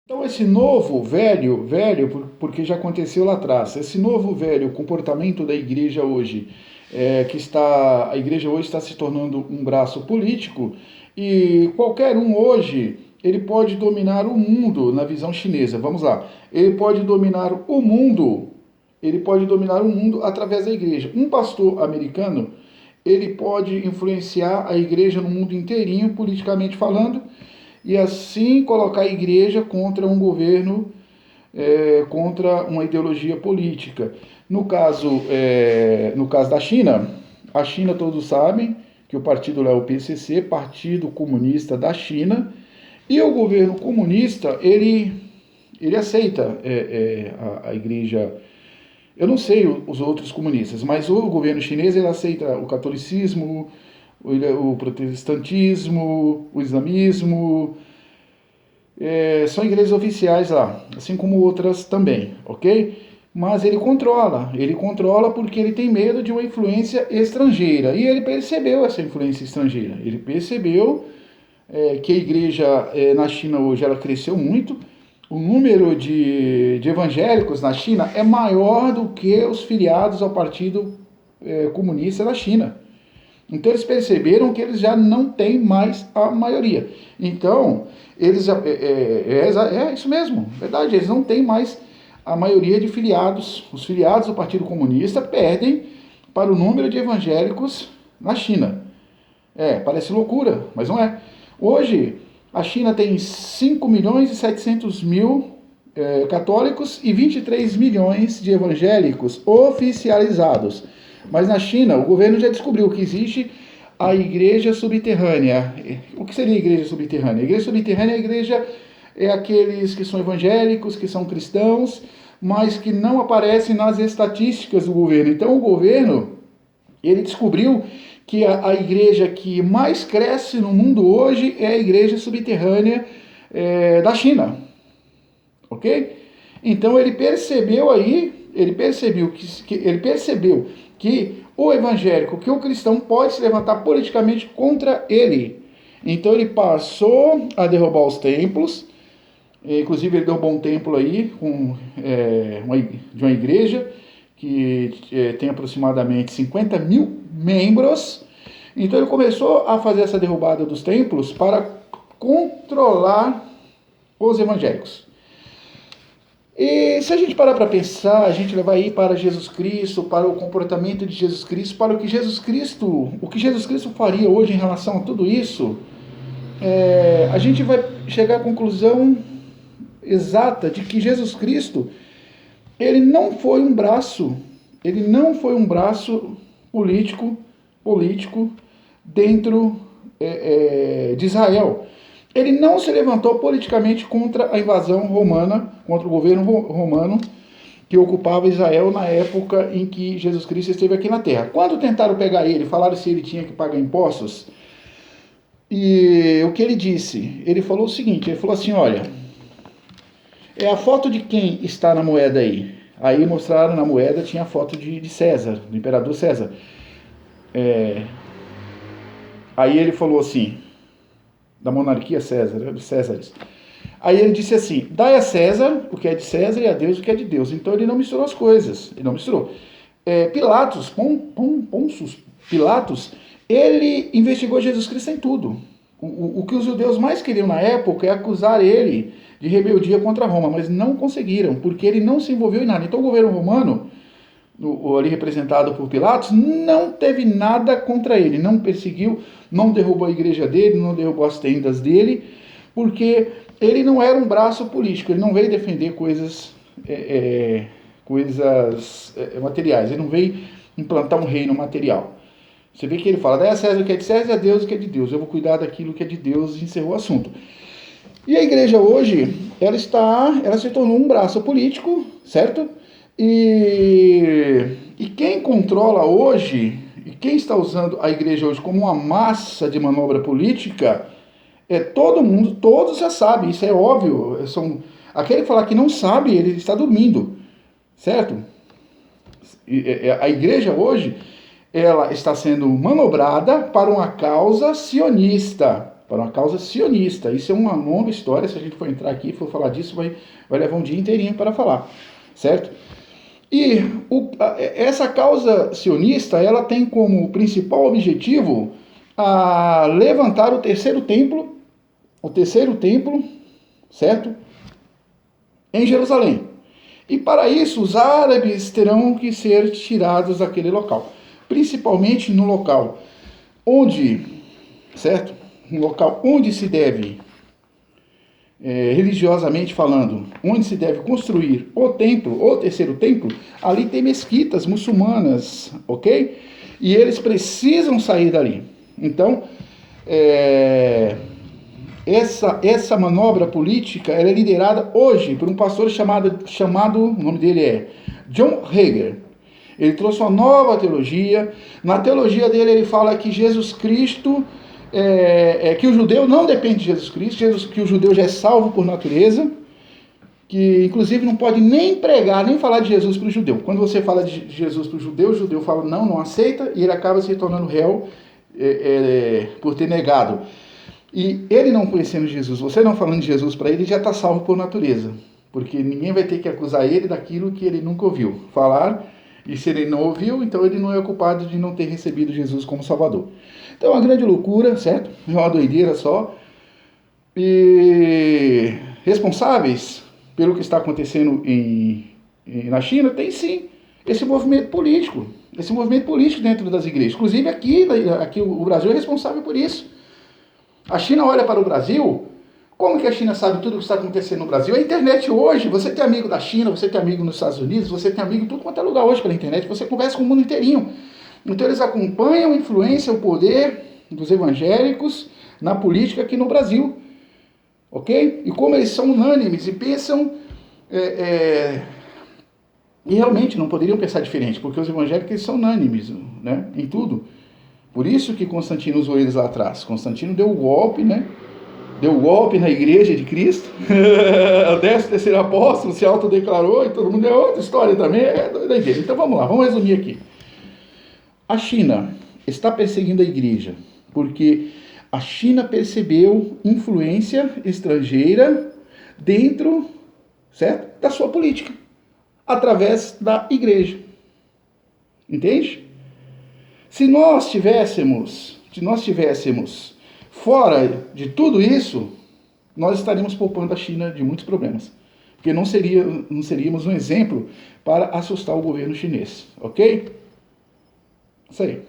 Então esse novo velho, porque já aconteceu lá atrás, esse novo velho comportamento da igreja hoje, a igreja hoje está se tornando um braço político e qualquer um hoje ele pode dominar o mundo na visão chinesa. Vamos lá, ele pode dominar o mundo através da igreja. Um pastor americano ele pode influenciar a igreja no mundo inteirinho, politicamente falando, e assim colocar a igreja contra um governo, contra uma ideologia política. No caso da China, a China todos sabem que o partido lá é o PCC, Partido Comunista da China, e o governo comunista, ele aceita a igreja. Eu não sei os outros comunistas, mas o governo chinês ele aceita o catolicismo, o protestantismo, o islamismo, são igrejas oficiais lá, assim como outras também, ok? Mas ele controla porque ele tem medo de uma influência estrangeira. E ele percebeu essa influência estrangeira. Ele percebeu que a igreja na China hoje ela cresceu muito. O número de evangélicos na China é maior do que os filiados ao Partido Comunista da China. Então eles perceberam que eles já não têm mais a maioria. Então, eles é isso mesmo, verdade, eles não têm mais a maioria de filiados. Os filiados do Partido Comunista perdem para o número de evangélicos na China. Parece loucura, mas não é. Hoje, a China tem 5 milhões e 700 mil católicos e 23 milhões de evangélicos oficializados. Mas na China, o governo já descobriu que existe a igreja subterrânea. O que seria a igreja subterrânea? A igreja subterrânea é aqueles que são evangélicos, que são cristãos, mas que não aparecem nas estatísticas do governo. Então o governo, ele descobriu que a igreja que mais cresce no mundo hoje é a igreja subterrânea da China. Ok? Então ele percebeu que o evangélico, que o cristão pode se levantar politicamente contra ele. Então ele passou a derrubar os templos, inclusive ele derrubou um templo aí de uma igreja que tem aproximadamente 50 mil membros. Então ele começou a fazer essa derrubada dos templos para controlar os evangélicos. E se a gente parar para pensar, a gente vai ir para Jesus Cristo, para o comportamento de Jesus Cristo, para o que Jesus Cristo faria hoje em relação a tudo isso, a gente vai chegar à conclusão exata de que Jesus Cristo, ele não foi um braço político dentro de Israel. Ele não se levantou politicamente contra a invasão romana, contra o governo romano que ocupava Israel na época em que Jesus Cristo esteve aqui na Terra. Quando tentaram pegar ele, falaram se ele tinha que pagar impostos, e o que ele disse? Ele falou o seguinte, ele falou assim, olha, é a foto de quem está na moeda aí. Aí mostraram na moeda, tinha a foto de César, do imperador César. Aí ele falou assim, da monarquia César, dos Césares. Aí ele disse assim, dai a César o que é de César e a Deus o que é de Deus. Então ele não misturou as coisas, ele não misturou. Pilatos, ele investigou Jesus Cristo em tudo. O que os judeus mais queriam na época é acusar ele de rebeldia contra Roma, mas não conseguiram, porque ele não se envolveu em nada. Então o governo romano, ali representado por Pilatos, não teve nada contra ele, não perseguiu, não derrubou a igreja dele, não derrubou as tendas dele, porque ele não era um braço político, ele não veio defender coisas materiais, ele não veio implantar um reino material. Você vê que ele fala, dá a César o que é de César e a Deus o que é de Deus, eu vou cuidar daquilo que é de Deus, e encerrou o assunto. E a igreja hoje, ela se tornou um braço político, certo? E quem controla hoje, e quem está usando a igreja hoje como uma massa de manobra política, todo mundo, todos já sabem, isso é óbvio. Aquele que falar que não sabe, ele está dormindo, certo? A igreja hoje, ela está sendo manobrada para uma causa sionista, para uma causa sionista. Isso é uma longa história, se a gente for entrar aqui e for falar disso, vai levar um dia inteirinho para falar, certo? E essa causa sionista, ela tem como principal objetivo a levantar o terceiro templo, certo? Em Jerusalém. E para isso, os árabes terão que ser tirados daquele local. Principalmente no local onde, certo? No local onde se deve, religiosamente falando, onde se deve construir o templo, o terceiro templo, ali tem mesquitas muçulmanas, ok? E eles precisam sair dali. Então, essa manobra política ela é liderada hoje por um pastor chamado, o nome dele é John Hager. Ele trouxe uma nova teologia. Na teologia dele ele fala que Jesus Cristo, que o judeu não depende de Jesus Cristo, que o judeu já é salvo por natureza, que inclusive não pode nem pregar, nem falar de Jesus para o judeu. Quando você fala de Jesus para o judeu fala não aceita, e ele acaba se tornando réu por ter negado. E ele não conhecendo Jesus, você não falando de Jesus para ele já está salvo por natureza. Porque ninguém vai ter que acusar ele daquilo que ele nunca ouviu falar. E se ele não ouviu, então ele não é culpado de não ter recebido Jesus como Salvador. Então é uma grande loucura, certo? É uma doideira só. E responsáveis pelo que está acontecendo na China, tem sim esse movimento político. Esse movimento político dentro das igrejas. Inclusive aqui o Brasil é responsável por isso. A China olha para o Brasil, como que a China sabe tudo o que está acontecendo no Brasil? A internet hoje, você tem amigo da China, você tem amigo nos Estados Unidos, você tem amigo em tudo quanto é lugar hoje pela internet, você conversa com o mundo inteirinho. Então eles acompanham a influência, o poder dos evangélicos na política aqui no Brasil. Ok? E como eles são unânimes e pensam... E realmente não poderiam pensar diferente, porque os evangélicos eles são unânimes, né, em tudo. Por isso que Constantino usou eles lá atrás. Constantino deu o golpe, né? Deu o golpe na igreja de Cristo. O 13º apóstolo se autodeclarou e todo mundo é outra história também. É doideira. Então vamos lá, vamos resumir aqui. A China está perseguindo a igreja porque a China percebeu influência estrangeira dentro, certo, da sua política, através da igreja. Entende? Se nós tivéssemos fora de tudo isso, nós estaríamos poupando a China de muitos problemas. Porque não seríamos um exemplo para assustar o governo chinês. Ok? Isso aí.